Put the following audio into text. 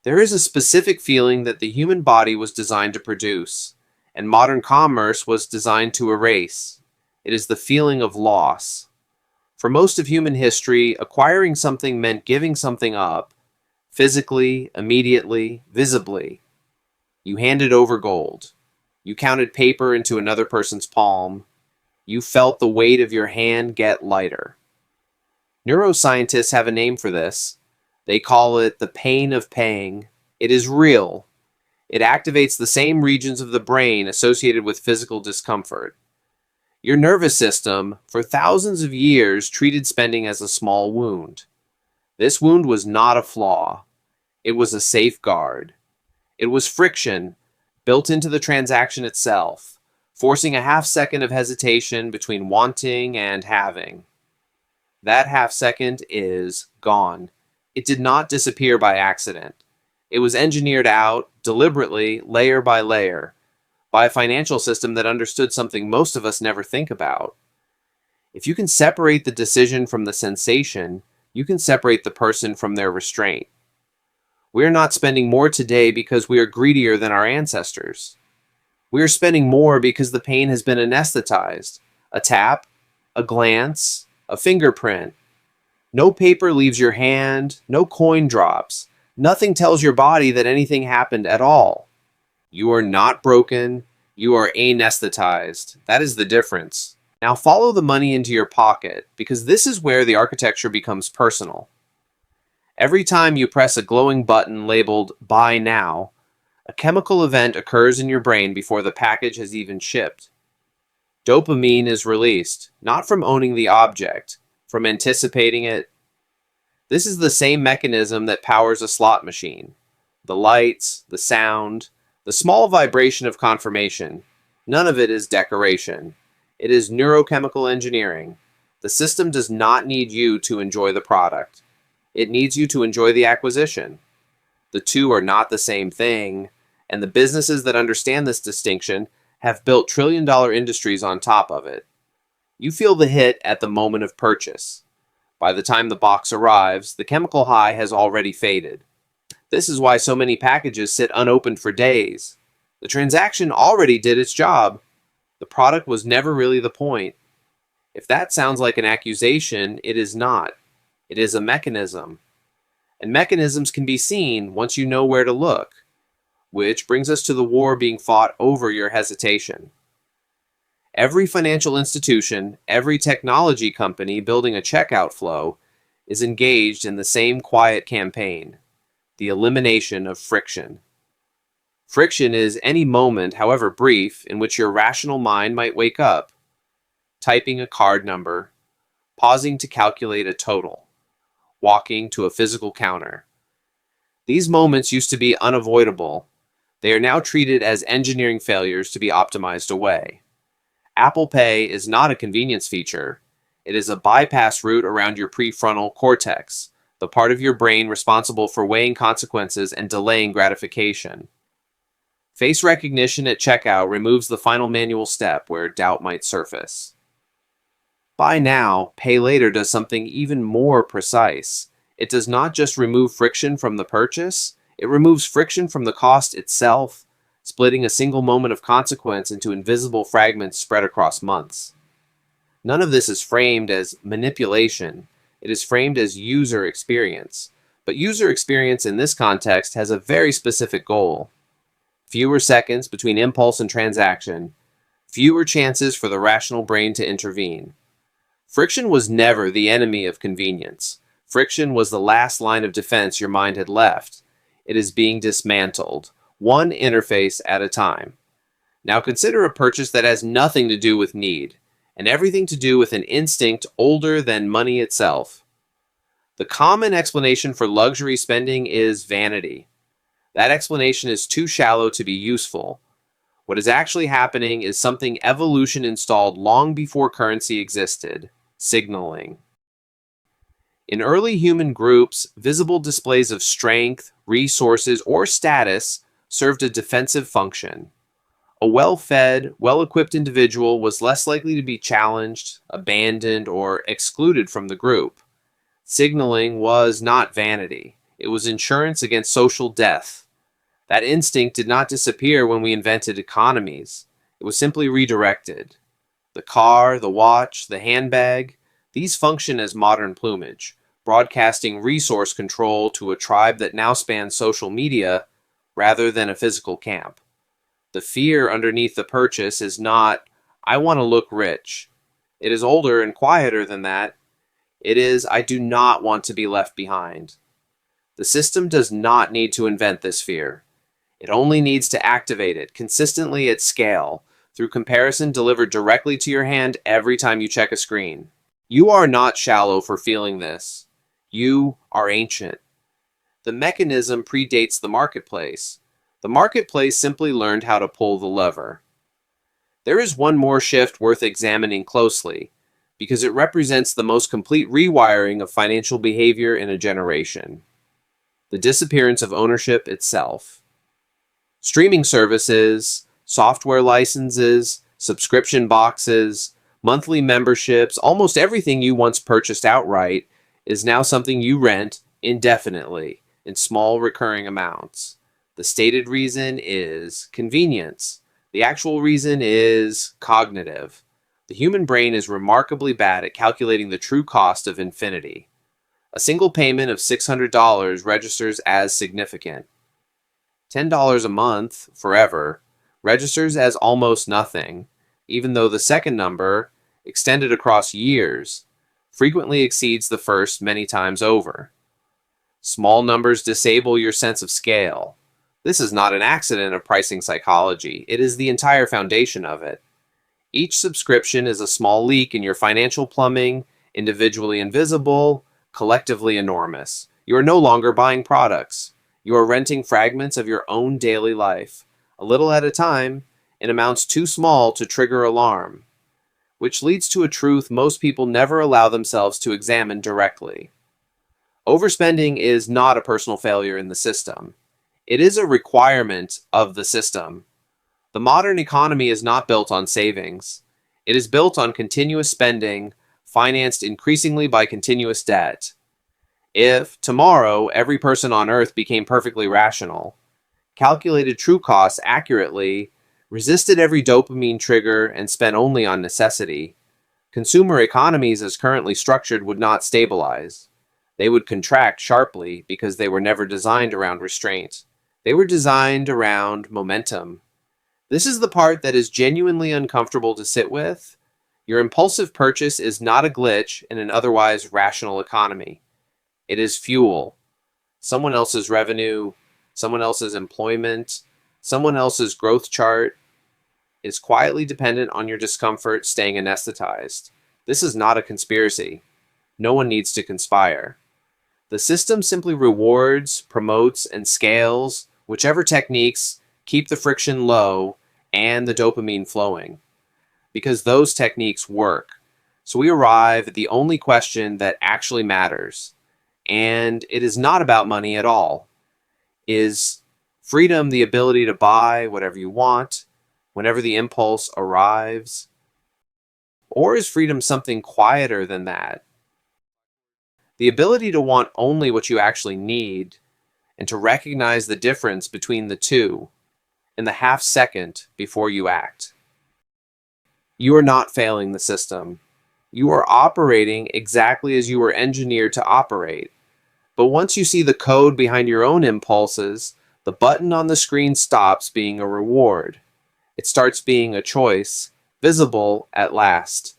There is a specific feeling that the human body was designed to produce, and modern commerce was designed to erase. It is the feeling of loss. For most of human history, acquiring something meant giving something up, physically, immediately, visibly. You handed over gold. You counted paper into another person's palm. You felt the weight of your hand get lighter. Neuroscientists have a name for this. They call it the pain of paying. It is real. It activates the same regions of the brain associated with physical discomfort. Your nervous system, for thousands of years, treated spending as a small wound. This wound was not a flaw. It was a safeguard. It was friction built into the transaction itself, forcing a half second of hesitation between wanting and having. That half second is gone. It did not disappear by accident. It was engineered out, deliberately, layer by layer, by a financial system that understood something most of us never think about. If you can separate the decision from the sensation, you can separate the person from their restraint. We are not spending more today because we are greedier than our ancestors. We are spending more because the pain has been anesthetized. A tap, a glance, a fingerprint. No paper leaves your hand, no coin drops. Nothing tells your body that anything happened at all. You are not broken, you are anesthetized. That is the difference. Now follow the money into your pocket, because this is where the architecture becomes personal. Every time you press a glowing button labeled Buy Now, a chemical event occurs in your brain before the package has even shipped. Dopamine is released, not from owning the object, from anticipating it. This is the same mechanism that powers a slot machine. The lights, the sound, the small vibration of confirmation. None of it is decoration. It is neurochemical engineering. The system does not need you to enjoy the product. It needs you to enjoy the acquisition. The two are not the same thing, and the businesses that understand this distinction have built trillion-dollar industries on top of it. You feel the hit at the moment of purchase. By the time the box arrives, the chemical high has already faded. This is why so many packages sit unopened for days. The transaction already did its job. The product was never really the point. If that sounds like an accusation, it is not. It is a mechanism. And mechanisms can be seen once you know where to look. Which brings us to the war being fought over your hesitation. Every financial institution, every technology company building a checkout flow is engaged in the same quiet campaign, the elimination of friction. Friction is any moment, however brief, in which your rational mind might wake up, typing a card number, pausing to calculate a total, walking to a physical counter. These moments used to be unavoidable. They are now treated as engineering failures to be optimized away. Apple Pay is not a convenience feature. It is a bypass route around your prefrontal cortex, the part of your brain responsible for weighing consequences and delaying gratification. Face recognition at checkout removes the final manual step where doubt might surface. Buy Now, Pay Later does something even more precise. It does not just remove friction from the purchase, it removes friction from the cost itself, splitting a single moment of consequence into invisible fragments spread across months. None of this is framed as manipulation. It is framed as user experience. But user experience in this context has a very specific goal. Fewer seconds between impulse and transaction. Fewer chances for the rational brain to intervene. Friction was never the enemy of convenience. Friction was the last line of defense your mind had left. It is being dismantled, one interface at a time. Now consider a purchase that has nothing to do with need, and everything to do with an instinct older than money itself. The common explanation for luxury spending is vanity. That explanation is too shallow to be useful. What is actually happening is something evolution installed long before currency existed: signaling. In early human groups, visible displays of strength, resources, or status served a defensive function. A well-fed, well-equipped individual was less likely to be challenged, abandoned, or excluded from the group. Signaling was not vanity. It was insurance against social death. That instinct did not disappear when we invented economies. It was simply redirected. The car, the watch, the handbag, these function as modern plumage, broadcasting resource control to a tribe that now spans social media rather than a physical camp. The fear underneath the purchase is not, I want to look rich. It is older and quieter than that. It is, I do not want to be left behind. The system does not need to invent this fear. It only needs to activate it consistently at scale through comparison delivered directly to your hand every time you check a screen. You are not shallow for feeling this. You are ancient. The mechanism predates the marketplace. The marketplace simply learned how to pull the lever. There is one more shift worth examining closely, because it represents the most complete rewiring of financial behavior in a generation. The disappearance of ownership itself. Streaming services, software licenses, subscription boxes, monthly memberships, almost everything you once purchased outright is now something you rent indefinitely in small recurring amounts. The stated reason is convenience. The actual reason is cognitive. The human brain is remarkably bad at calculating the true cost of infinity. A single payment of $600 registers as significant. $10 a month, forever, registers as almost nothing, even though the second number, extended across years, frequently exceeds the first many times over. Small numbers disable your sense of scale. This is not an accident of pricing psychology. It is the entire foundation of it. Each subscription is a small leak in your financial plumbing, individually invisible, collectively enormous. You are no longer buying products. You are renting fragments of your own daily life, a little at a time, in amounts too small to trigger alarm, which leads to a truth most people never allow themselves to examine directly. Overspending is not a personal failure in the system. It is a requirement of the system. The modern economy is not built on savings. It is built on continuous spending, financed increasingly by continuous debt. If, tomorrow, every person on Earth became perfectly rational, calculated true costs accurately, resisted every dopamine trigger, and spent only on necessity, consumer economies as currently structured would not stabilize. They would contract sharply because they were never designed around restraint. They were designed around momentum. This is the part that is genuinely uncomfortable to sit with. Your impulsive purchase is not a glitch in an otherwise rational economy. It is fuel. Someone else's revenue, someone else's employment, someone else's growth chart is quietly dependent on your discomfort staying anesthetized. This is not a conspiracy. No one needs to conspire. The system simply rewards, promotes, and scales whichever techniques keep the friction low and the dopamine flowing, because those techniques work. So we arrive at the only question that actually matters, and it is not about money at all. Is freedom the ability to buy whatever you want, whenever the impulse arrives? Or is freedom something quieter than that? The ability to want only what you actually need, and to recognize the difference between the two in the half second before you act. You are not failing the system. You are operating exactly as you were engineered to operate. But once you see the code behind your own impulses, the button on the screen stops being a reward. It starts being a choice, visible at last,